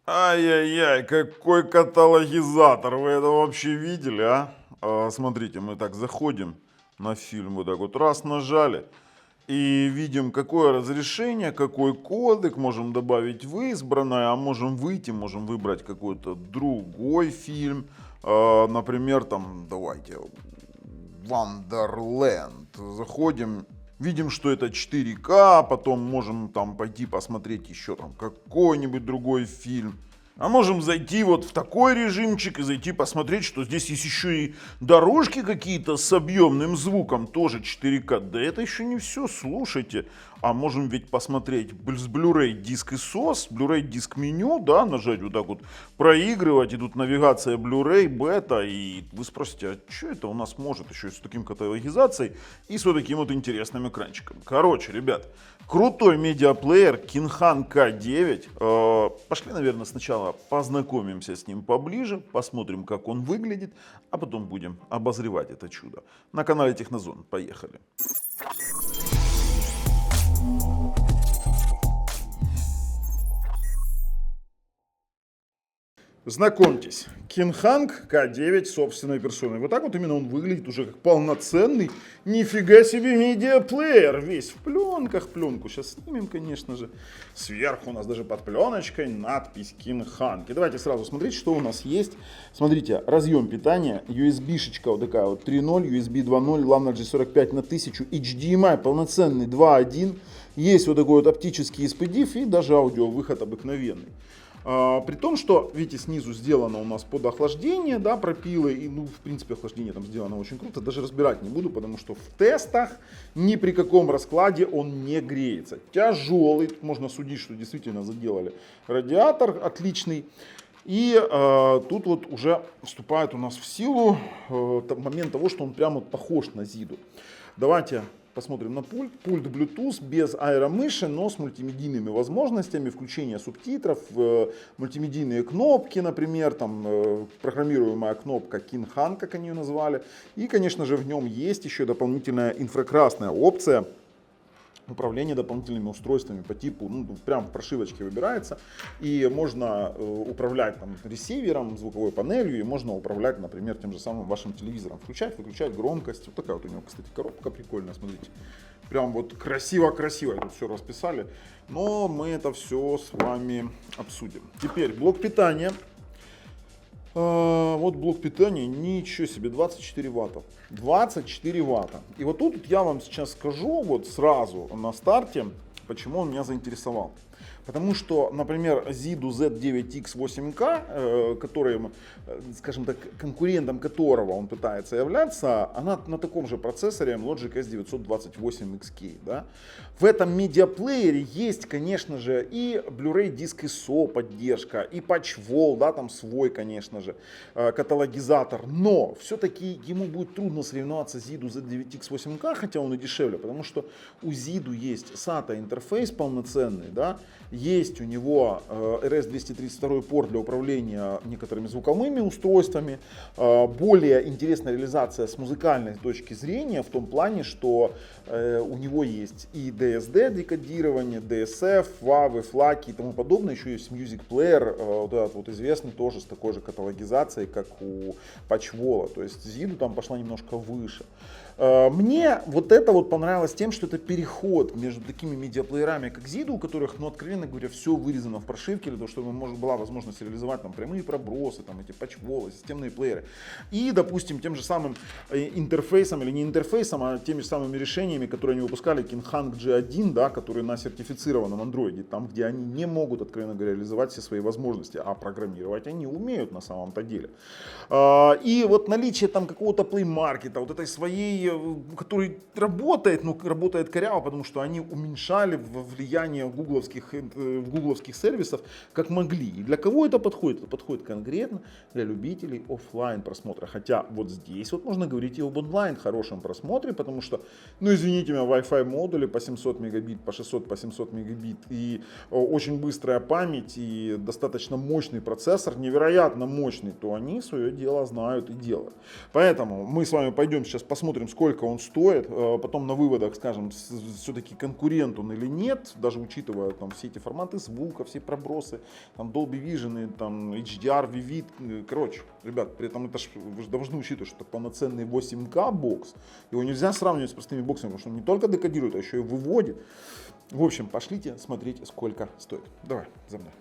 Ай-яй-яй, какой каталогизатор! Вы это вообще видели, а? Смотрите, мы так заходим на фильм, вот так вот раз нажали, и видим, какое разрешение, какой кодек, можем добавить в избранное, а можем выйти, можем выбрать какой-то другой фильм. Например, там, давайте, Wonderland. Заходим, видим, что это 4К, потом можем там пойти посмотреть еще там какой-нибудь другой фильм. А можем зайти вот в такой режимчик и зайти посмотреть, что здесь есть еще и дорожки какие-то с объемным звуком, тоже 4К. Да это еще не все, слушайте. А можем ведь посмотреть с Blu-ray диск и SOS, Blu-ray диск меню, да, нажать вот так вот, проигрывать, и тут навигация Blu-ray, бета, и вы спросите, а что это у нас может еще с таким каталогизацией и с вот таким вот интересным экранчиком. Короче, ребят, крутой медиаплеер Kinhan K9. Пошли, наверное, сначала познакомимся с ним поближе, посмотрим, как он выглядит, а потом будем обозревать это чудо. На канале Технозон. Поехали. Знакомьтесь, Kinhang K9 собственной персоной. Вот так вот именно он выглядит уже как полноценный, нифига себе, медиаплеер. Весь в пленках, пленку сейчас снимем, конечно же. Сверху у нас даже под пленочкой надпись Kinhang. И давайте сразу смотреть, что у нас есть. Смотрите, разъем питания, USB-шечка вот такая вот 3.0, USB 2.0, Lamna G45 на 1000, HDMI полноценный 2.1. Есть вот такой вот оптический SPDIF и даже аудиовыход обыкновенный. При том, что, видите, снизу сделано у нас под охлаждение, да, пропилы, и, ну, в принципе, охлаждение там сделано очень круто, даже разбирать не буду, потому что в тестах ни при каком раскладе он не греется. Тяжелый, тут можно судить, что действительно заделали радиатор отличный. И тут вот уже вступает у нас в силу момент того, что он прям вот похож на Zidu. Давайте посмотрим на пульт. Пульт Bluetooth без аэромыши, но с мультимедийными возможностями, включение субтитров, мультимедийные кнопки, например, там программируемая кнопка Kinhang, как они ее назвали. И, конечно же, в нем есть еще дополнительная инфракрасная опция управление дополнительными устройствами по типу, ну, прям в прошивочке выбирается, и можно управлять там ресивером, звуковой панелью, и можно управлять, например, тем же самым вашим телевизором, включать, выключать громкость. Вот такая вот у него, кстати, коробка прикольная, смотрите, прям вот красиво-красиво тут все расписали, но мы это все с вами обсудим. Теперь блок питания. Вот блок питания, ничего себе, 24 ватта. 24 ватта. И вот тут я вам сейчас скажу вот сразу на старте, почему он меня заинтересовал. Потому что, например, Zidu Z9X 8K, который, скажем так, конкурентом которого он пытается являться, она на таком же процессоре Logic S928XK. Да? В этом медиаплеере есть, конечно же, и Blu-ray диск ISO поддержка, и patch-wall, да, там свой, конечно же, каталогизатор. Но все-таки ему будет трудно соревноваться с Zidu Z9X 8K, хотя он и дешевле, потому что у Zidu есть SATA интерфейс полноценный, да, есть у него RS-232 порт для управления некоторыми звуковыми устройствами. Более интересная реализация с музыкальной точки зрения в том плане, что у него есть и DSD декодирование, DSF, WAV, FLAC и тому подобное. Еще есть Music Player, вот этот вот известный тоже с такой же каталогизацией, как у patch-wall. То есть Zidu там пошла немножко выше. Мне вот это вот понравилось тем, что это переход между такими медиаплеерами, как Zidu, у которых, ну, откровенно говоря, все вырезано в прошивке, для того, чтобы была возможность реализовать там прямые пробросы, там эти патчволы, системные плееры. И, допустим, тем же самым интерфейсом, или не интерфейсом, а теми же самыми решениями, которые они выпускали, Kinhang G1, да, который на сертифицированном андроиде, там, где они не могут, откровенно говоря, реализовать все свои возможности, а программировать они умеют на самом-то деле. И вот наличие там какого-то плеймаркета, вот этой своей, который работает, но работает коряво, потому что они уменьшали влияние гугловских сервисов как могли. И для кого это подходит? Это подходит конкретно для любителей офлайн просмотра. Хотя вот здесь вот можно говорить и об онлайн хорошем просмотре, потому что, ну извините меня, Wi-Fi модули по 700 мегабит, по 600, по 700 мегабит и очень быстрая память и достаточно мощный процессор, невероятно мощный, то они свое дело знают и делают. Поэтому мы с вами пойдем сейчас посмотрим, сколько он стоит, потом на выводах скажем, все-таки конкурент он или нет, даже учитывая там все эти эти форматы звука, все пробросы, там Dolby Vision, там HDR, Vivid, короче, ребят, при этом это вы же должны учитывать, что это полноценный 8К бокс, его нельзя сравнивать с простыми боксами, потому что он не только декодирует, а еще и выводит. В общем, пошлите смотреть, сколько стоит. Давай, за мной.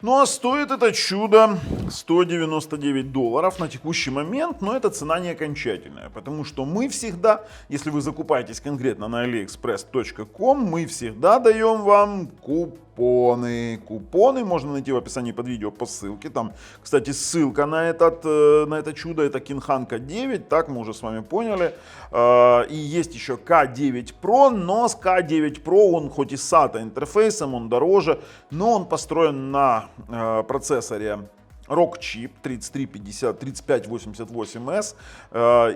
Ну а стоит это чудо $199 на текущий момент, но это цена не окончательная, потому что мы всегда, если вы закупаетесь конкретно на aliexpress.com, мы всегда даем вам купоны. Купоны можно найти в описании под видео по ссылке. Там, кстати, ссылка на это чудо, это Кинханка 9, так мы уже с вами поняли. И есть еще K9 Pro, но с K9 Pro он хоть и с SATA интерфейсом, он дороже, но он построен на процессоре Rockchip 3588S,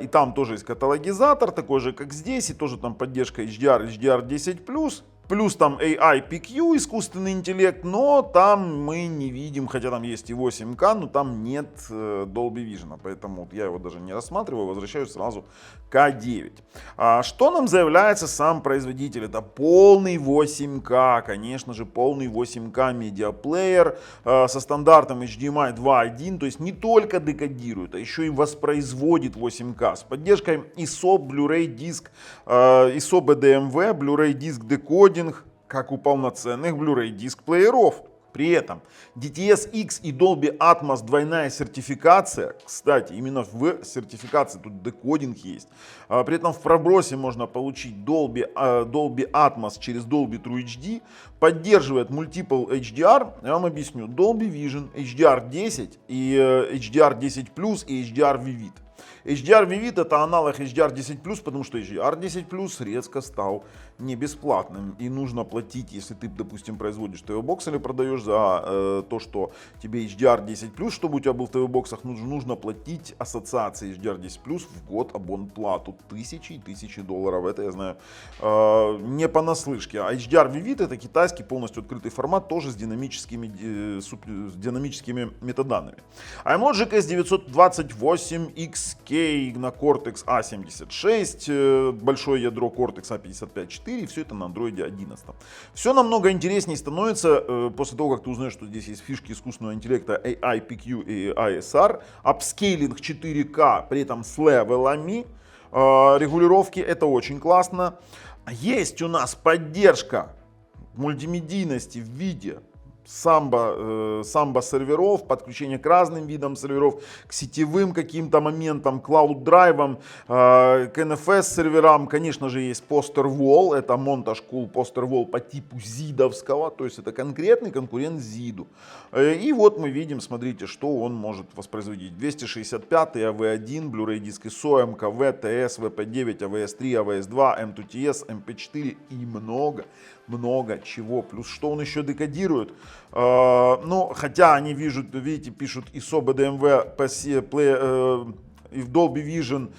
и там тоже есть каталогизатор, такой же как здесь, и тоже там поддержка HDR, HDR10+. Плюс там AI PQ, искусственный интеллект, но там мы не видим, хотя там есть и 8К, но там нет Dolby Vision, поэтому я его даже не рассматриваю, возвращаюсь сразу к K9. Что нам заявляется сам производитель? Это полный 8К, конечно же, полный 8К медиаплеер со стандартом HDMI 2.1, то есть не только декодирует, а еще и воспроизводит 8К с поддержкой ISO, Blu-ray диск, ISO BDMV, Blu-ray диск декодинг, как у полноценных Blu-ray диск плееров. При этом DTS-X и Dolby Atmos двойная сертификация, кстати, именно в сертификации тут декодинг есть. При этом в пробросе можно получить Dolby Atmos через Dolby True HD, поддерживает Multiple HDR, я вам объясню, Dolby Vision, HDR10 и HDR10+, и HDR Vivid. HDR Vivid это аналог HDR10+, потому что HDR10+ резко стал не бесплатным. И нужно платить, если ты, допустим, производишь ТВ-бокс или продаешь за то, что тебе HDR10+, чтобы у тебя был в ТВ-боксах, нужно платить ассоциации HDR10+, в год абонплату. Тысячи и тысячи долларов. Это я знаю не понаслышке. А HDR Vivid это китайский полностью открытый формат, тоже с динамическими метаданными. iMlogic S928XK на Cortex A76, большое ядро Cortex A55-4, и все это на Android 11. Все намного интереснее становится после того, как ты узнаешь, что здесь есть фишки искусственного интеллекта AI, PQ и ISR, апскейлинг 4К, при этом с левелами регулировки, это очень классно. Есть у нас поддержка мультимедийности в виде самбо серверов, подключение к разным видам серверов, к сетевым каким-то моментам, клауд-драйвам, к NFS серверам. Конечно же, есть Poster Wall, это монтаж Cool Poster Wall по типу зидовского, то есть это конкретный конкурент зиду. И вот мы видим, смотрите, что он может воспроизводить. 265 AV1, Blu-ray диск ISO, МКВ, ТС, VP9, AVS3, AVS2, M2TS, MP4 и много чего. Плюс что он еще декодирует. Ну, хотя они видите, пишут ISO BDMV и в Dolby Vision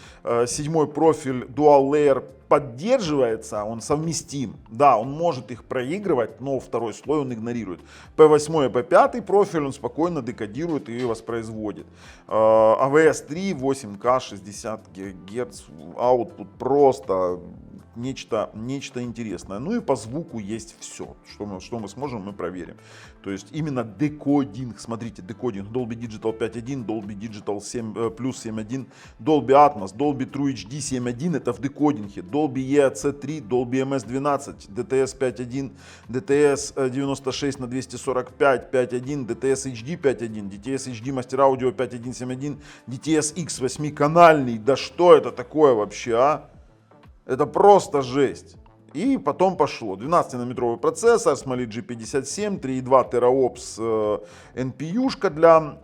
7 профиль Dual Layer поддерживается, он совместим. Да, он может их проигрывать, но второй слой он игнорирует. P8 и P5 профиль он спокойно декодирует и воспроизводит. AVS3 8К 60 Гц, output просто нечто интересное. Ну и по звуку есть все, что мы сможем, мы проверим. То есть именно декодинг, смотрите, декодинг Dolby Digital 5.1, Dolby Digital 7 Plus 7.1, Dolby Atmos, Dolby True HD 7.1 это в декодинге, Dolby EAC3, Dolby MS12, DTS 5.1, DTS 96 на 245 5.1, DTS HD 5.1, DTS HD Master Audio 5.1 7.1, DTS X 8-канальный, да что это такое вообще, а? Это просто жесть. И потом пошло. 12-нанометровый процессор, Smalley G57, 3.2 тераопс NPU-шка для,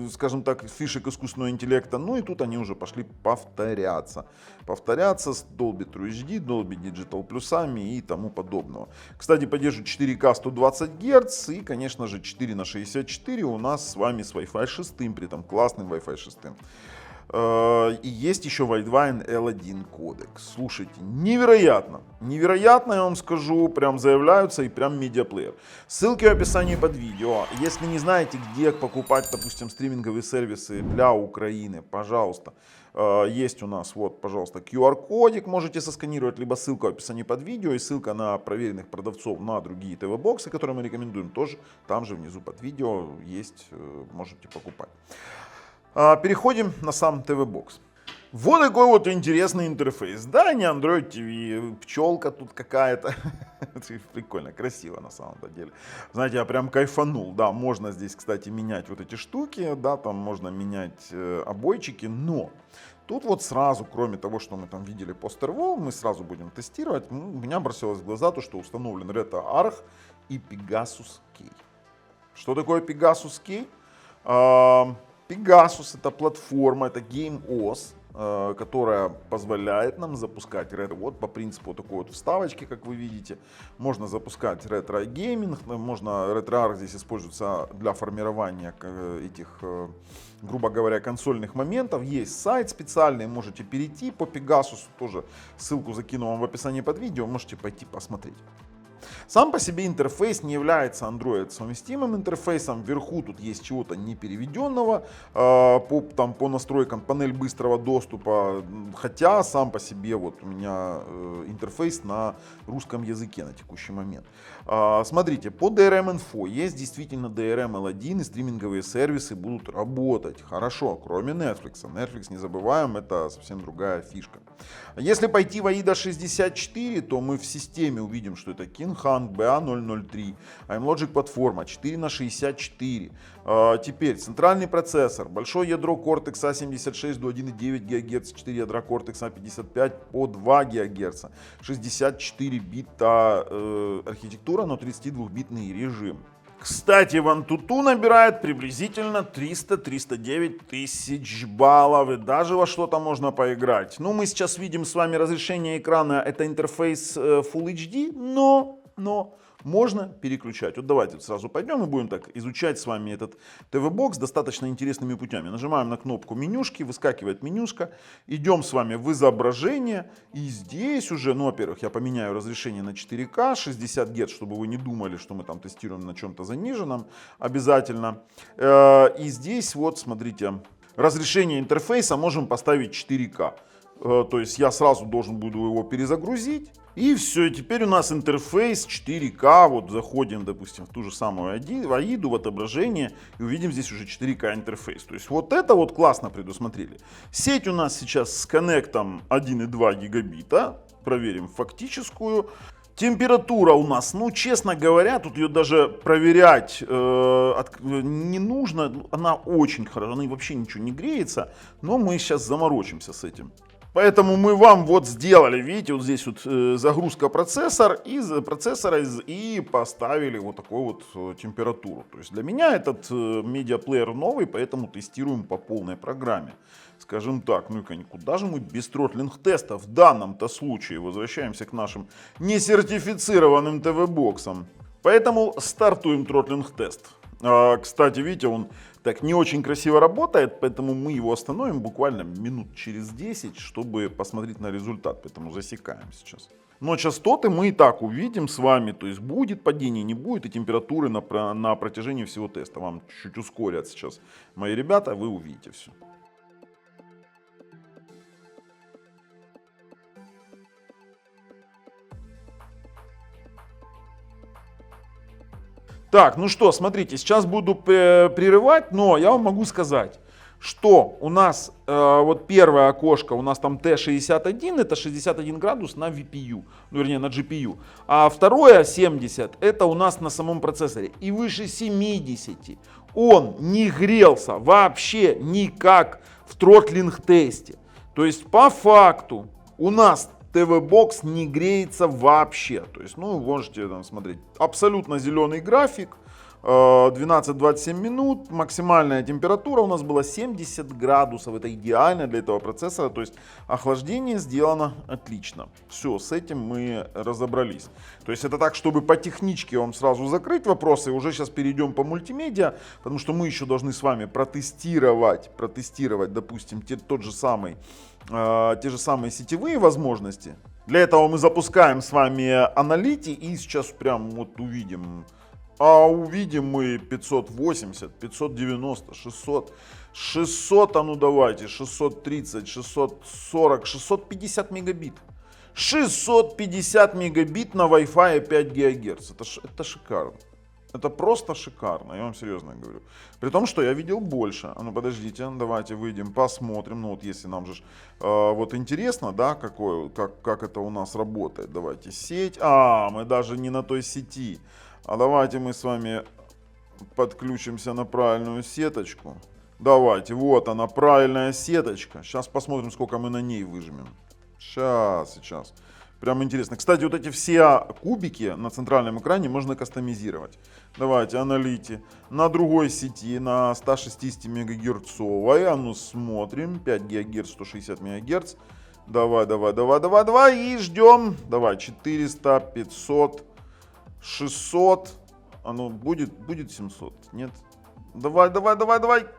скажем так, фишек искусственного интеллекта. Ну и тут они уже пошли повторяться. Повторяться с Dolby True HD, Dolby Digital плюсами и тому подобного. Кстати, поддерживает 4К 120 Гц и, конечно же, 4 на 64 у нас с вами с Wi-Fi 6, при этом классным Wi-Fi 6. И есть еще Widevine L1 кодек. Слушайте, невероятно. Невероятно, я вам скажу, прям заявляются и прям медиаплеер. Ссылки в описании под видео. Если не знаете, где покупать, допустим, стриминговые сервисы для Украины, пожалуйста. Есть у нас, вот, пожалуйста, QR-кодик, можете сосканировать, либо ссылка в описании под видео и ссылка на проверенных продавцов на другие ТВ-боксы, которые мы рекомендуем, тоже там же внизу под видео есть, можете покупать. Переходим на сам ТВ-бокс. Вот такой вот интересный интерфейс. Да, не Android TV, пчелка тут какая-то. Прикольно, красиво на самом-то деле. Знаете, я прям кайфанул. Да, можно здесь, кстати, менять вот эти штуки. Да, там можно менять обойчики. Но тут вот сразу, кроме того, что мы там видели по Starwall, мы сразу будем тестировать. У меня бросилось в глаза то, что установлен RetroArch и Pegasus Key. Что такое Pegasus Key? Pegasus — это платформа, это GameOS, которая позволяет нам запускать ретро. Вот по принципу такой вот вставочки, как вы видите, можно запускать ретро-гейминг, можно RetroArch здесь используется для формирования этих, грубо говоря, консольных моментов. Есть сайт специальный, можете перейти по Pegasus, тоже ссылку закину вам в описании под видео, можете пойти посмотреть. Сам по себе интерфейс не является Android совместимым интерфейсом. Вверху тут есть чего-то непереведенного по настройкам, панель быстрого доступа. Хотя сам по себе вот у меня интерфейс на русском языке на текущий момент. Смотрите, по DRM-инфо есть действительно DRM L1 и стриминговые сервисы будут работать хорошо, кроме Netflix. Netflix, не забываем, это совсем другая фишка. Если пойти в AIDA 64, то мы в системе увидим, что это King Hang BA003, iMlogic платформа 4х64. Теперь центральный процессор, большое ядро Cortex A76 до 1,9 ГГц, 4 ядра Cortex A55 по 2 ГГц, 64 бита архитектура, но 32-битный режим. Кстати, в AnTuTu набирает приблизительно 300-309 тысяч баллов, и даже во что-то можно поиграть. Ну, мы сейчас видим с вами разрешение экрана, это интерфейс Full HD, но можно переключать. Вот давайте сразу пойдем и будем так изучать с вами этот ТВ-бокс достаточно интересными путями. Нажимаем на кнопку менюшки, выскакивает менюшка, идем с вами в изображение, и здесь уже, ну, во-первых, я поменяю разрешение на 4К, 60 Гц, чтобы вы не думали, что мы там тестируем на чем-то заниженном, обязательно. И здесь вот, смотрите, разрешение интерфейса можем поставить 4К. То есть я сразу должен буду его перезагрузить. И все, и теперь у нас интерфейс 4К. Вот заходим, допустим, в ту же самую AIDу, в отображение, и увидим здесь уже 4К интерфейс. То есть вот это вот классно предусмотрели. Сеть у нас сейчас с коннектом 1,2 гигабита. Проверим фактическую. Температура у нас, ну, честно говоря, тут ее даже проверять не нужно. Она очень хорошая, она вообще ничего не греется. Но мы сейчас заморочимся с этим. Поэтому мы вам вот сделали, видите, вот здесь вот загрузка процессора и поставили вот такую вот температуру. То есть для меня этот медиаплеер новый, поэтому тестируем по полной программе. Скажем так, ну и куда же мы без тротлинг-теста в данном-то случае? Возвращаемся к нашим несертифицированным ТВ-боксам. Поэтому стартуем тротлинг-тест. Кстати, видите, он так не очень красиво работает, поэтому мы его остановим буквально минут через 10, чтобы посмотреть на результат, поэтому засекаем сейчас. Но частоты мы и так увидим с вами, то есть будет падение, не будет, и температуры на протяжении всего теста вам чуть-чуть ускорят сейчас мои ребята, вы увидите все. Так, ну что, смотрите, сейчас буду прерывать, но я вам могу сказать, что у нас вот первое окошко, у нас там T61, это 61 градус на VPU, ну, вернее на GPU, а второе 70, это у нас на самом процессоре, и выше 70 он не грелся вообще никак в тротлинг-тесте. То есть по факту у нас ТВ-бокс не греется вообще. То есть, ну, вы можете там смотреть абсолютно зеленый график. 12-27 минут, максимальная температура у нас была 70 градусов, это идеально для этого процессора, то есть охлаждение сделано отлично. Все, с этим мы разобрались. То есть это так, чтобы по техничке вам сразу закрыть вопросы, и уже сейчас перейдем по мультимедиа, потому что мы еще должны с вами протестировать, допустим, те же самые сетевые возможности. Для этого мы запускаем с вами Analytics и сейчас прям вот увидим. А увидим мы 580, 590, 600, 600, а ну давайте, 630, 640, 650 мегабит. 650 мегабит на Wi-Fi 5 ГГц. Это шикарно. Это просто шикарно, я вам серьезно говорю. При том, что я видел больше. А ну подождите, давайте выйдем, посмотрим. Ну вот если нам же вот интересно, да, как это у нас работает. Давайте сеть. Мы даже не на той сети. А давайте мы с вами подключимся на правильную сеточку. Давайте, вот она, правильная сеточка. Сейчас посмотрим, сколько мы на ней выжмем. Сейчас. Прям интересно. Кстати, вот эти все кубики на центральном экране можно кастомизировать. Давайте, Analytics. На другой сети, на 160 мегагерцовой. А ну смотрим. 5 ГГц, 160 МГц. Давай. И ждем. Давай, 400, 500. 600, оно будет 700, нет? Давай,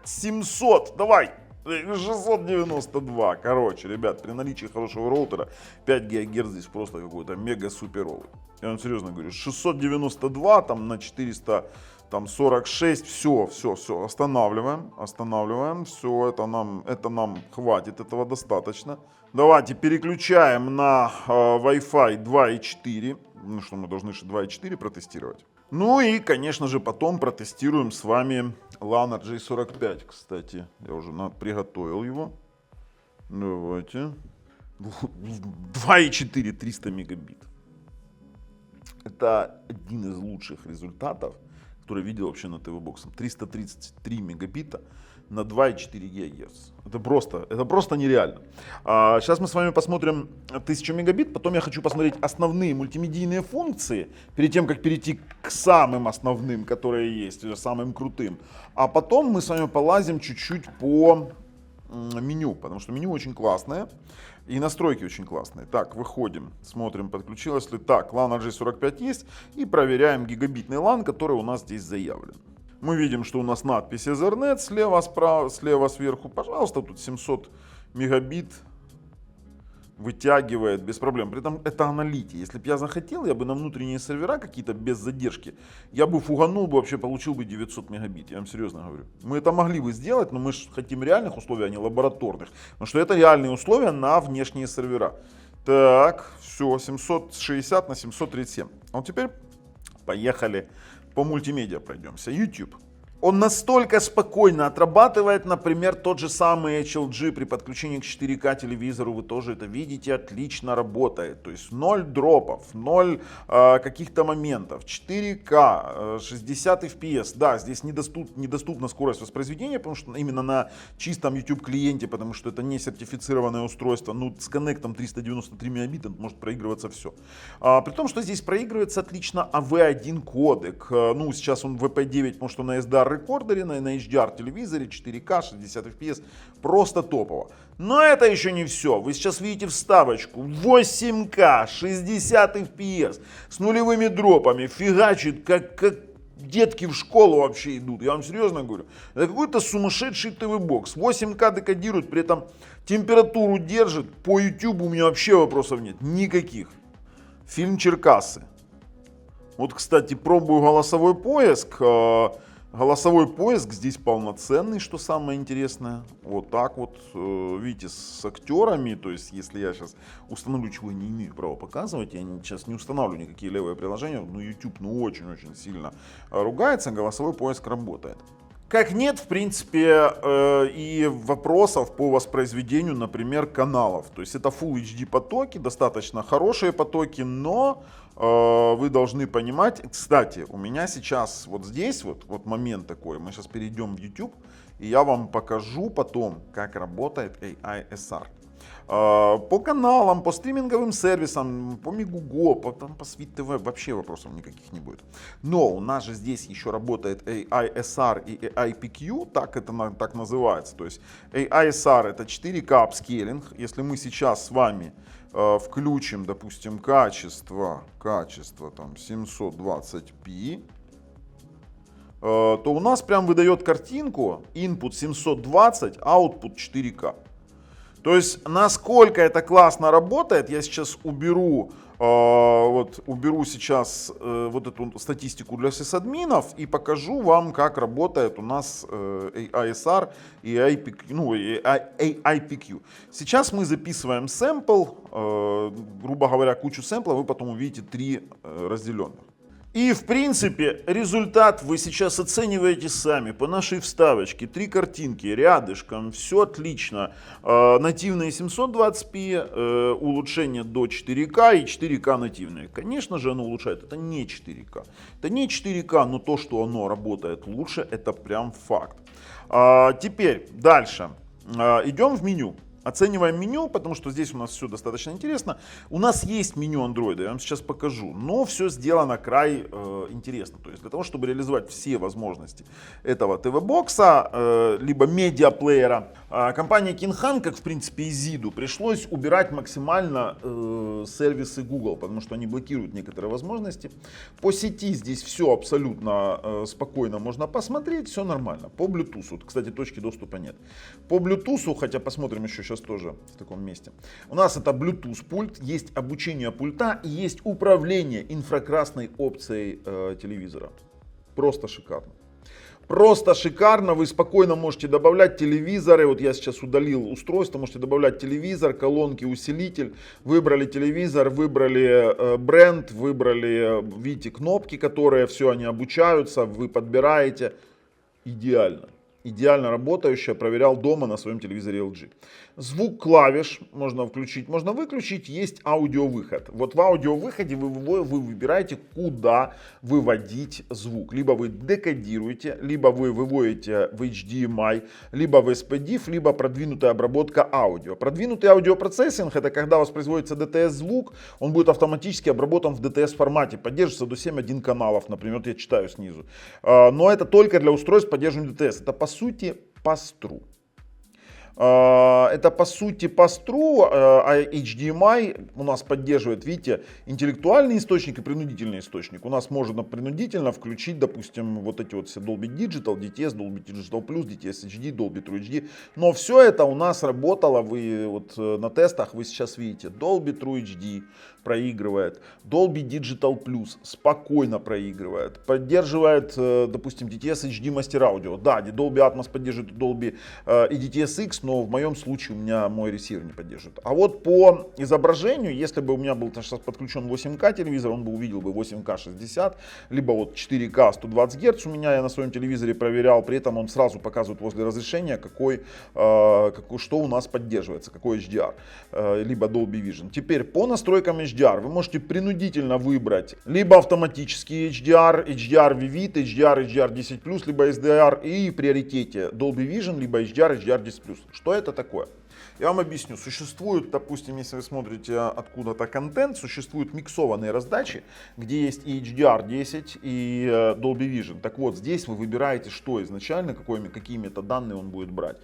700, давай, 692, короче, ребят, при наличии хорошего роутера 5 ГГц здесь просто какой-то мега-суперовый. Я вам серьезно говорю, 692 там на 446, все, останавливаем, все, это нам хватит, этого достаточно. Давайте переключаем на Wi-Fi 2.4. Ну что, мы должны 2.4 протестировать. Ну и, конечно же, потом протестируем с вами LAN RJ45, кстати. Я уже приготовил его. Давайте. 2.4, 300 мегабит. Это один из лучших результатов, который я видел вообще на ТВ-боксе. 333 мегабита на 2,4 ГГц. Это просто нереально. Сейчас мы с вами посмотрим 1000 мегабит, потом я хочу посмотреть основные мультимедийные функции, перед тем, как перейти к самым основным, которые есть, самым крутым. А потом мы с вами полазим чуть-чуть по меню, потому что меню очень классное. И настройки очень классные. Так, выходим, смотрим, подключилось ли. Так, LAN RJ45 есть. И проверяем гигабитный LAN, который у нас здесь заявлен. Мы видим, что у нас надпись Ethernet слева сверху. Пожалуйста, тут 700 мегабит вытягивает без проблем. При этом это Analytics. Если бы я захотел, я бы на внутренние сервера какие-то без задержки, я бы фуганул бы, вообще получил бы 900 мегабит. Я вам серьезно говорю. Мы это могли бы сделать, но мы же хотим реальных условий, а не лабораторных. Потому что это реальные условия на внешние сервера. Так, все, 760 на 737. А вот теперь поехали по мультимедиа пройдемся. YouTube. Он настолько спокойно отрабатывает, например, тот же самый HLG при подключении к 4К телевизору, вы тоже это видите, отлично работает. То есть 0 дропов, 0 каких-то моментов, 4К, 60 FPS. Да, здесь недоступна скорость воспроизведения, потому что именно на чистом YouTube клиенте, потому что это не сертифицированное устройство. Ну, с коннектом 393 мегабита может проигрываться все. При том, что здесь проигрывается отлично AV1 кодек. Ну, сейчас он VP9, потому что на SDR рекордере, на HDR телевизоре, 4К, 60 FPS, просто топово. Но это еще не все. Вы сейчас видите вставочку 8К, 60 FPS, с нулевыми дропами, фигачит, как детки в школу вообще идут. Я вам серьезно говорю. Это какой-то сумасшедший ТВ-бокс. 8К декодирует, при этом температуру держит. По YouTube у меня вообще вопросов нет. Никаких. Фильм «Черкассы». Вот, кстати, пробую голосовой поиск. Голосовой поиск здесь полноценный, что самое интересное. Вот так вот, видите, с актерами. То есть, если я сейчас установлю, чего я не имею права показывать, я сейчас не устанавливаю никакие левые приложения, но YouTube очень сильно ругается, голосовой поиск работает. Как нет, в принципе, и вопросов по воспроизведению, например, каналов. То есть это Full HD потоки, достаточно хорошие потоки, но вы должны понимать. Кстати, у меня сейчас вот здесь вот момент такой. Мы сейчас перейдем в YouTube, и я вам покажу потом, как работает AI SR. По каналам, по стриминговым сервисам, по Мегуго, по Свит ТВ вообще вопросов никаких не будет. Но у нас же здесь еще работает AISR и AIPQ, так это так называется. То есть AISR это 4К апскейлинг. Если мы сейчас с вами включим, допустим, качество там 720p, то у нас прям выдает картинку input 720, output 4К. То есть, насколько это классно работает, я сейчас уберу сейчас вот эту статистику для сисадминов и покажу вам, как работает у нас AISR и AIPQ. Сейчас мы записываем сэмпл, грубо говоря, кучу сэмплов, вы потом увидите 3 разделенных. И, в принципе, результат вы сейчас оцениваете сами по нашей вставочке. 3 картинки рядышком, все отлично. Нативные 720p, улучшение до 4К и 4К нативные. Конечно же, оно улучшает. Это не 4К. Это не 4К, но то, что оно работает лучше, это прям факт. Теперь дальше. Идем в меню. Оцениваем меню, потому что здесь у нас все достаточно интересно. У нас есть меню Android, я вам сейчас покажу, но все сделано край интересно. То есть для того, чтобы реализовать все возможности этого ТВ-бокса, либо медиаплеера, компании Kinhan, как в принципе и Zidu, пришлось убирать максимально сервисы Google, потому что они блокируют некоторые возможности. По сети здесь все абсолютно спокойно можно посмотреть, все нормально. По Bluetooth, вот, кстати, точки доступа нет. По Bluetooth, хотя посмотрим еще сейчас тоже в таком месте. У нас это Bluetooth пульт, есть обучение пульта и есть управление инфракрасной опцией телевизора. Просто шикарно. Просто шикарно, вы спокойно можете добавлять телевизоры, вот я сейчас удалил устройство, можете добавлять телевизор, колонки, усилитель, выбрали телевизор, выбрали бренд, выбрали, видите, кнопки, которые все, они обучаются, вы подбираете, идеально. Идеально работающая, проверял дома на своем телевизоре LG. Звук клавиш можно включить, можно выключить, есть аудиовыход. Вот в аудиовыходе вы выбираете, куда выводить звук. Либо вы декодируете, либо вы выводите в HDMI, либо в SPDIF, либо продвинутая обработка аудио. Продвинутый аудиопроцессинг — это когда воспроизводится DTS звук, он будет автоматически обработан в DTS формате. Поддерживается до 7.1 каналов, например, вот я читаю снизу. Но это только для устройств, поддерживаемых DTS. Это по сути пастру. Это по сути пастру, а HDMI у нас поддерживает, видите, интеллектуальный источник и принудительный источник. У нас можно принудительно включить, допустим, вот эти вот все Dolby Digital, DTS, Dolby Digital Plus, DTS HD, Dolby True HD. Но все это у нас работало, вы вот на тестах, вы сейчас видите, Dolby True HD проигрывает, Dolby Digital Plus спокойно проигрывает, поддерживает, допустим, DTS HD Master Audio. Да, Dolby Atmos поддерживает Dolby и DTS X, но в моем случае у меня мой ресивер не поддерживает. А вот по изображению, если бы у меня был сейчас подключен 8К телевизор, он бы увидел бы 8К 60, либо вот 4К 120 Гц у меня, я на своем телевизоре проверял, при этом он сразу показывает возле разрешения, что у нас поддерживается, какой HDR, либо Dolby Vision. Теперь по настройкам HDR вы можете принудительно выбрать либо автоматический HDR, HDR Vivid, HDR, HDR10+, либо SDR и в приоритете Dolby Vision, либо HDR, HDR10+. Что это такое? Я вам объясню. Существует, допустим, если вы смотрите откуда-то контент, существуют миксованные раздачи, где есть и HDR10, и Dolby Vision. Так вот, здесь вы выбираете, что изначально, какие метаданные он будет брать.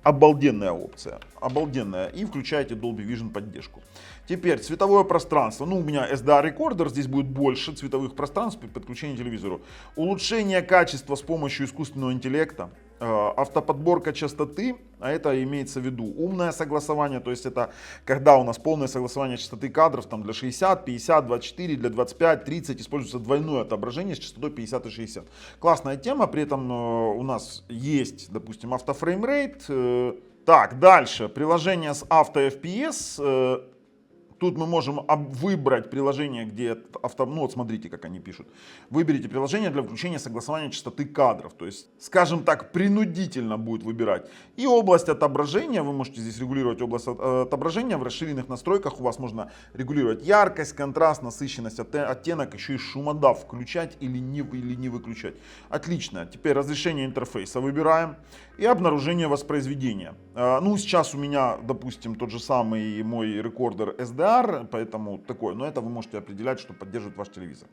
Обалденная опция, обалденная. И включаете Dolby Vision поддержку. Теперь цветовое пространство. Ну, у меня SDR рекордер, здесь будет больше цветовых пространств при подключении к телевизору. Улучшение качества с помощью искусственного интеллекта. Автоподборка частоты, а это имеется в виду умное согласование, то есть это когда у нас полное согласование частоты кадров там для 60, 50, 24, для 25, 30 используется двойное отображение с частотой 50 и 60. Классная тема, при этом у нас есть, допустим, автофреймрейт. Так, дальше, приложение с Auto FPS. Тут мы можем выбрать приложение, где ну вот смотрите, как они пишут. Выберите приложение для включения согласования частоты кадров. То есть, скажем так, принудительно будет выбирать. И область отображения, вы можете здесь регулировать область отображения. В расширенных настройках у вас можно регулировать яркость, контраст, насыщенность, оттенок, еще и шумодав включать или не выключать. Отлично. Теперь разрешение интерфейса выбираем. И обнаружение воспроизведения. Ну, сейчас у меня, допустим, тот же самый мой рекордер SDR, поэтому такой, но это вы можете определять, что поддерживает ваш телевизор.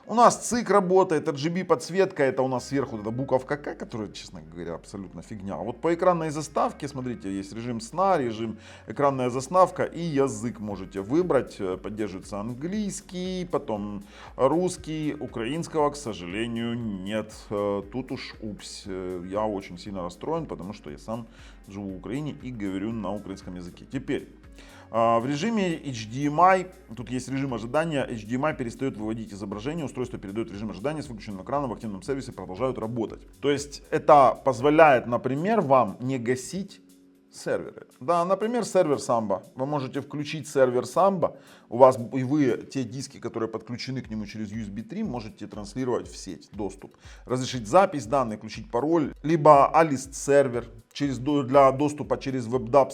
У нас ЦИК работает, RGB подсветка, это у нас сверху эта буковка К, которая, честно говоря, абсолютно фигня. А вот по экранной заставке, смотрите, есть режим сна, режим экранная заставка и язык можете выбрать. Поддерживается английский, потом русский, украинского, к сожалению, нет. Тут уж упс, я очень сильно расстроен, потому что я сам живу в Украине и говорю на украинском языке. Теперь, в режиме HDMI, тут есть режим ожидания, HDMI перестает выводить изображение, устройство передает в режим ожидания с выключенным экраном, в активном сервисе продолжают работать. То есть это позволяет, например, вам не гасить серверы. Да, например, сервер Samba. Вы можете включить сервер Samba, у вас и вы те диски, которые подключены к нему через USB 3, можете транслировать в сеть доступ. Разрешить запись данных, включить пароль, либо Alist сервер для доступа через WebDAV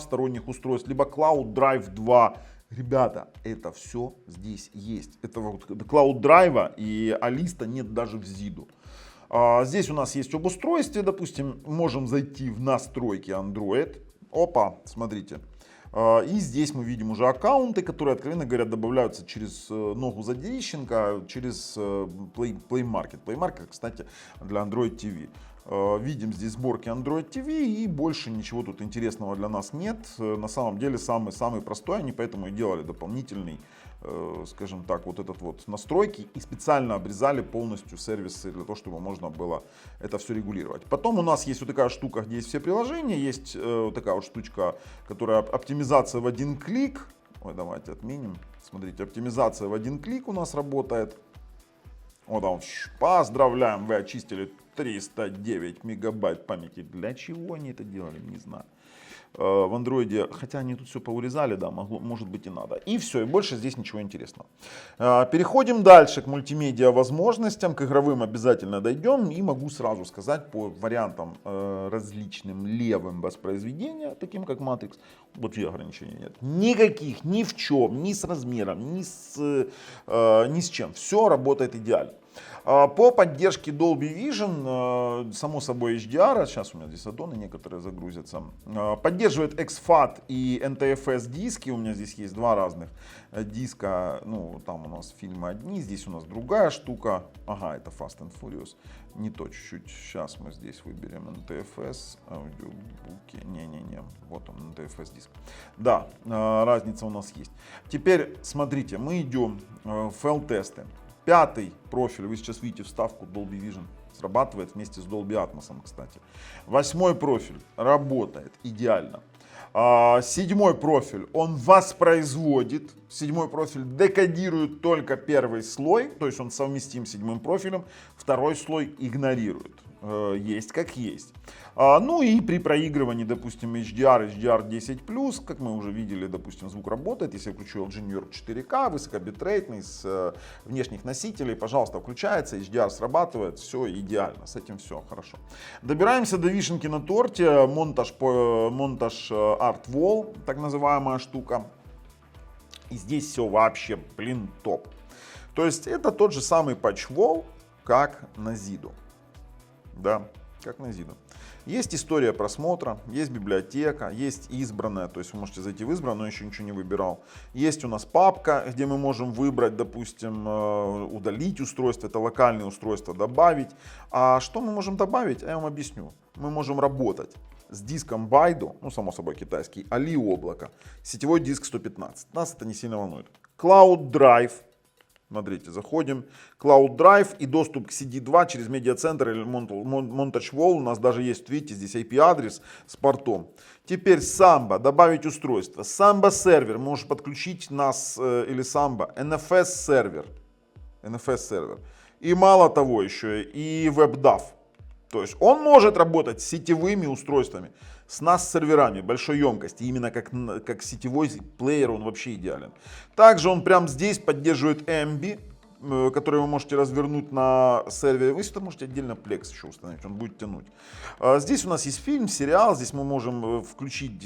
сторонних устройств, либо Cloud Drive 2. Ребята, это все здесь есть. Это вот Cloud Drive и Alist нет даже в ZIDU. Здесь у нас есть об устройстве, допустим, можем зайти в настройки Android. Опа, смотрите. И здесь мы видим уже аккаунты, которые, откровенно говоря, добавляются через ногу Задерищенко, через Play Market. Play Market, кстати, для Android TV. Видим здесь сборки Android TV и больше ничего тут интересного для нас нет. На самом деле самый простой, они поэтому и делали дополнительный, скажем так, вот этот вот настройки и специально обрезали полностью сервисы для того, чтобы можно было это все регулировать. Потом у нас есть вот такая штука, где есть все приложения, есть вот такая вот штучка, которая оптимизация в один клик. Ой, давайте отменим. Смотрите, оптимизация в один клик у нас работает. Вот он, поздравляем, вы очистили 309 мегабайт памяти. Для чего они это делали, не знаю. В андроиде, хотя они тут все поурезали, да, может быть и надо. И все, и больше здесь ничего интересного. Переходим дальше к мультимедиа возможностям, к игровым обязательно дойдем. И могу сразу сказать по вариантам различным левым воспроизведения, таким как Matrix, вообще ограничений нет. Никаких, ни в чем, ни с размером, ни с чем. Все работает идеально. По поддержке Dolby Vision, само собой HDR, сейчас у меня здесь аддоны некоторые загрузятся, поддерживает XFAT и NTFS диски, у меня здесь есть два разных диска, ну там у нас фильмы одни, здесь у нас другая штука, ага, это Fast and Furious, не то чуть-чуть, сейчас мы здесь выберем NTFS, аудиобуки, не-не-не, вот он NTFS диск, да, разница у нас есть. Теперь смотрите, мы идем в FL-тесты. Пятый профиль, вы сейчас видите вставку Dolby Vision, срабатывает вместе с Dolby Atmos, кстати. Восьмой профиль работает идеально. Седьмой профиль, он воспроизводит. Седьмой профиль декодирует только первый слой, то есть он совместим с седьмым профилем. Второй слой игнорирует. Есть как есть. Ну и при проигрывании, допустим, HDR10+, как мы уже видели, допустим, звук работает. Если я включу LG New York 4K, высокобитрейтный, с внешних носителей, пожалуйста, включается, HDR срабатывает, все идеально, с этим все хорошо. Добираемся до вишенки на торте, монтаж Art Wall, так называемая штука. И здесь все вообще, блин, топ. То есть это тот же самый Patch Wall, как на ZIDU. Да, как на ZIDU. Есть история просмотра, есть библиотека, есть избранная, то есть вы можете зайти в избранную, но еще ничего не выбирал. Есть у нас папка, где мы можем выбрать, допустим, удалить устройство, это локальные устройства, добавить. А что мы можем добавить, я вам объясню. Мы можем работать с диском Baidu, ну само собой китайский, Али облако, сетевой диск 115, нас это не сильно волнует. Cloud Drive. Смотрите, заходим, Cloud Drive и доступ к CD2 через медиацентр или Montage Wall. У нас даже есть, видите, здесь IP-адрес с портом. Теперь Samba, добавить устройство. Samba сервер, можешь подключить нас или Samba. NFS сервер. И мало того еще, и WebDAV. То есть он может работать с сетевыми устройствами, с NAS-серверами большой емкости. Именно как сетевой плеер он вообще идеален. Также он прямо здесь поддерживает AMB, который вы можете развернуть на сервере. Вы сюда можете отдельно Plex еще установить, он будет тянуть. Здесь у нас есть фильм, сериал, здесь мы можем включить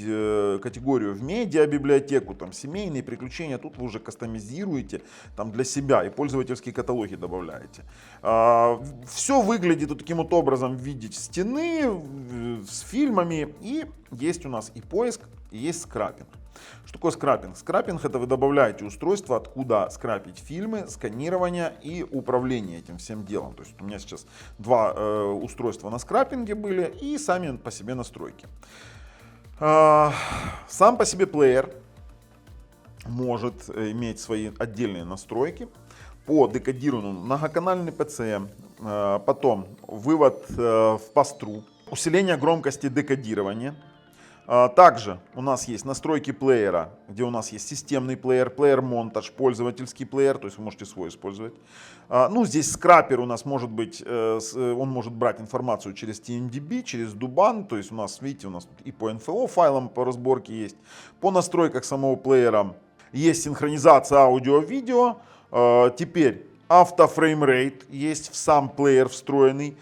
категорию в медиа-библиотеку, там семейные приключения, тут вы уже кастомизируете там для себя и пользовательские каталоги добавляете. Все выглядит вот таким вот образом в виде стены с фильмами, и есть у нас и поиск, и есть скрапинг. Что такое скрапинг? Скрапинг — это вы добавляете устройство, откуда скрапить фильмы, сканирование и управление этим всем делом. То есть у меня сейчас два устройства на скрапинге были и сами по себе настройки. Сам по себе плеер может иметь свои отдельные настройки по декодированию многоканальный PCM, потом вывод в пастру, усиление громкости декодирования. Также у нас есть настройки плеера, где у нас есть системный плеер, плеер-монтаж, пользовательский плеер, то есть вы можете свой использовать. Ну, здесь скрапер у нас может быть, он может брать информацию через TMDB, через Duban, то есть у нас, видите, у нас и по NFO файлам по разборке есть. По настройках самого плеера есть синхронизация аудио-видео. Теперь автофреймрейт есть в сам плеер встроенный.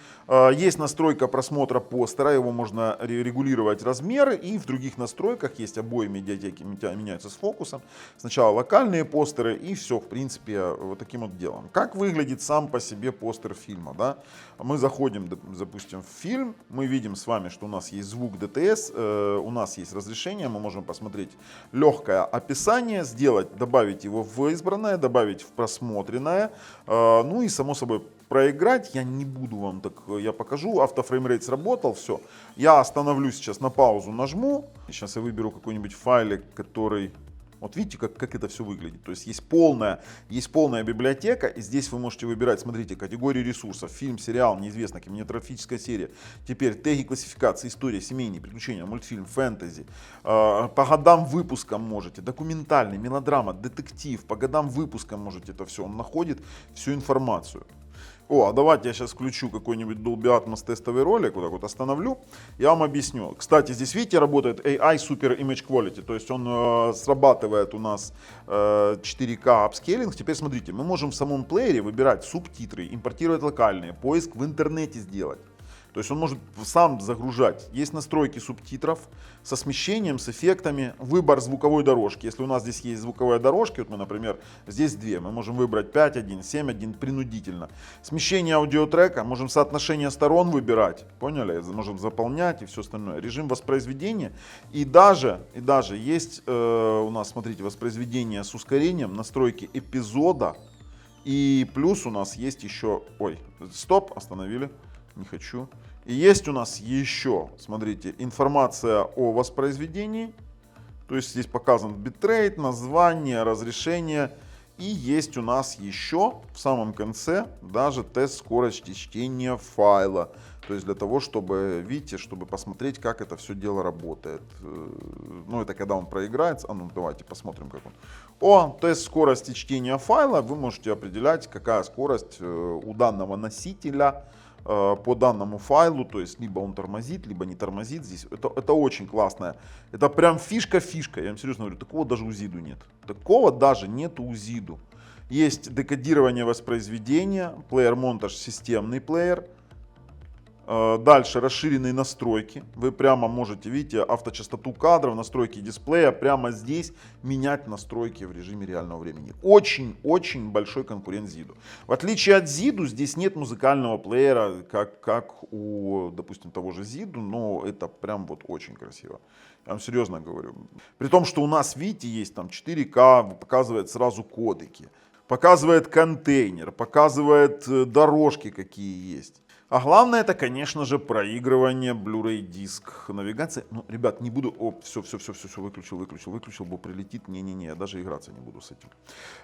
Есть настройка просмотра постера, его можно регулировать размеры, и в других настройках есть обои медиатеки меняются с фокусом. Сначала локальные постеры и все, в принципе, вот таким вот делом. Как выглядит сам по себе постер фильма? Да? Мы заходим, допустим, в фильм, мы видим с вами, что у нас есть звук DTS, у нас есть разрешение, мы можем посмотреть легкое описание, добавить его в избранное, добавить в просмотренное, ну и само собой проиграть. Я не буду вам так, я покажу, автофреймрейт сработал, все. Я остановлюсь сейчас, на паузу нажму, сейчас я выберу какой-нибудь файлик, который, вот видите, как это все выглядит. То есть есть полная библиотека, и здесь вы можете выбирать, смотрите, категории ресурсов, фильм, сериал, неизвестно, кинематографическая серия. Теперь теги классификации, история, семейные приключения, мультфильм, фэнтези. По годам выпуска можете, документальный, мелодрама, детектив, по годам выпуска можете это все. Он находит всю информацию. А давайте я сейчас включу какой-нибудь Dolby Atmos тестовый ролик, вот так вот остановлю, я вам объясню. Кстати, здесь, видите, работает AI Super Image Quality, то есть он срабатывает у нас 4К апскейлинг. Теперь смотрите, мы можем в самом плеере выбирать субтитры, импортировать локальные, поиск в интернете сделать. То есть он может сам загружать. Есть настройки субтитров со смещением, с эффектами, выбор звуковой дорожки. Если у нас здесь есть звуковые дорожки, вот мы, например, здесь две, мы можем выбрать 5.1, 7.1 принудительно. Смещение аудиотрека, можем соотношение сторон выбирать, поняли? Можем заполнять и все остальное. Режим воспроизведения. И даже есть у нас, смотрите, воспроизведение с ускорением, настройки эпизода. И плюс у нас есть еще, стоп, остановили. Не хочу. И есть у нас еще, смотрите, информация о воспроизведении. То есть здесь показан битрейт, название, разрешение. И есть у нас еще в самом конце даже тест скорости чтения файла. То есть для того, чтобы, видите, чтобы посмотреть, как это все дело работает. Ну, это когда он проиграется. Ну, давайте посмотрим, как он. Тест скорости чтения файла. Вы можете определять, какая скорость у данного носителя по данному файлу, то есть либо он тормозит, либо не тормозит. Здесь это очень классно. Это прям фишка. Я вам серьезно говорю, такого даже у ZIDU нет. Такого даже нет у ZIDU. Есть декодирование воспроизведения, плеер-монтаж, системный плеер. Дальше расширенные настройки. Вы прямо можете, видите, авточастоту кадров, настройки дисплея. Прямо здесь менять настройки в режиме реального времени. Очень большой конкурент ZIDU. В отличие от ZIDU, здесь нет музыкального плеера, как у, допустим, того же ZIDU. Но это прям вот очень красиво. Я вам серьезно говорю. При том, что у нас, видите, есть там 4К, показывает сразу кодеки. Показывает контейнер, показывает дорожки, какие есть. А главное, это, конечно же, проигрывание, Blu-ray диск, навигация. Ну, ребят, не буду... Все, выключил, бо прилетит. Не-не-не, я даже играться не буду с этим.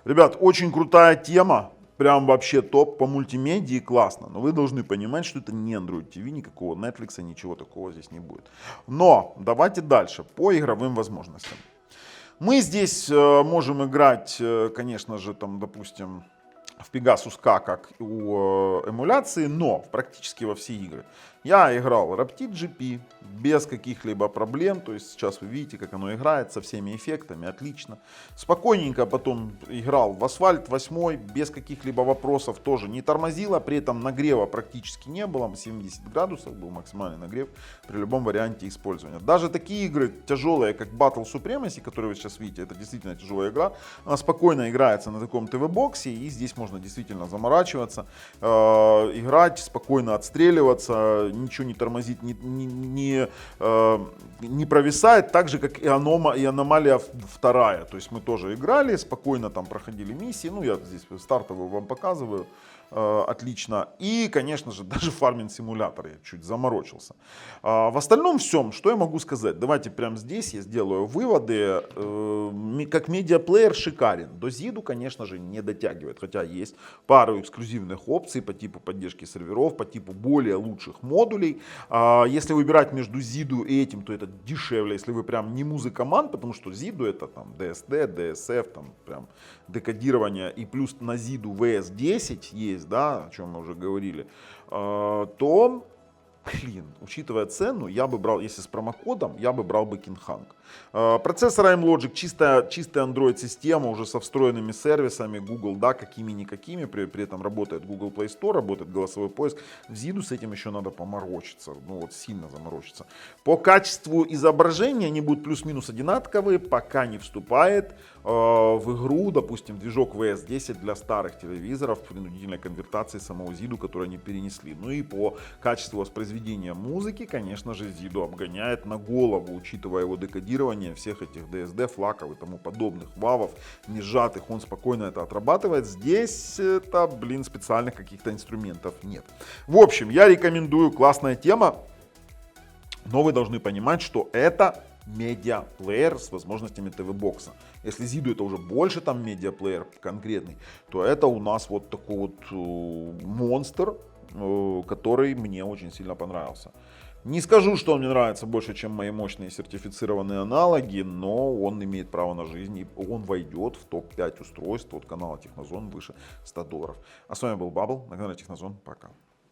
Ребят, очень крутая тема. Прям вообще топ по мультимедии, классно. Но вы должны понимать, что это не Android TV, никакого Netflix, ничего такого здесь не будет. Но давайте дальше, по игровым возможностям. Мы здесь можем играть, конечно же, там, допустим, в Pegasus K, как у эмуляции, но практически во все игры. Я играл Raptide GP без каких-либо проблем, то есть сейчас вы видите, как оно играет со всеми эффектами, отлично. Спокойненько потом играл в Asphalt 8 без каких-либо вопросов, тоже не тормозило, при этом нагрева практически не было, 70 градусов был максимальный нагрев при любом варианте использования. Даже такие игры тяжелые, как Battle Supremacy, которые вы сейчас видите, это действительно тяжелая игра, она спокойно играется на таком ТВ-боксе, и здесь можно действительно заморачиваться, играть, спокойно отстреливаться, ничего не тормозит, не провисает, так же как и Аномалия 2. То есть мы тоже играли, спокойно там проходили миссии, ну я здесь стартовую вам показываю. Отлично. И, конечно же, даже фарминг-симулятор я чуть заморочился. В остальном всем, что я могу сказать? Давайте прямо здесь я сделаю выводы. Как медиаплеер шикарен. До Зиду, конечно же, не дотягивает. Хотя есть пару эксклюзивных опций по типу поддержки серверов, по типу более лучших модулей. Если выбирать между Зиду и этим, то это дешевле, если вы прям не музыкоман, потому что Зиду это там DSD, DSF, там прям декодирование, и плюс на Зиду VS10 есть, да, о чем мы уже говорили, то, блин, учитывая цену, я бы брал, если с промокодом, я бы брал бы King Hang. Процессор AIM-Logic, чистая Android-система, уже со встроенными сервисами, Google, да, какими-никакими, при этом работает Google Play Store, работает голосовой поиск. В Зиду с этим еще надо поморочиться, ну вот сильно заморочиться. По качеству изображения они будут плюс-минус одинаковые, пока не вступает в игру, допустим, движок VS10 для старых телевизоров, принудительной конвертации самого Зиду, который они перенесли. Ну и по качеству воспроизведения музыки, конечно же, Зиду обгоняет на голову, учитывая его декодирование всех этих DSD, флаков и тому подобных вавов, не сжатых, он спокойно это отрабатывает. Здесь это, блин, специальных каких-то инструментов нет. В общем, я рекомендую, классная тема, но вы должны понимать, что это медиаплеер с возможностями ТВ-бокса. Если Зиду это уже больше там медиаплеер конкретный, то это у нас вот такой вот монстр, который мне очень сильно понравился. Не скажу, что он мне нравится больше, чем мои мощные сертифицированные аналоги, но он имеет право на жизнь, и он войдет в топ-5 устройств от канала Технозон выше $100. А с вами был Бабл на канале Технозон. Пока.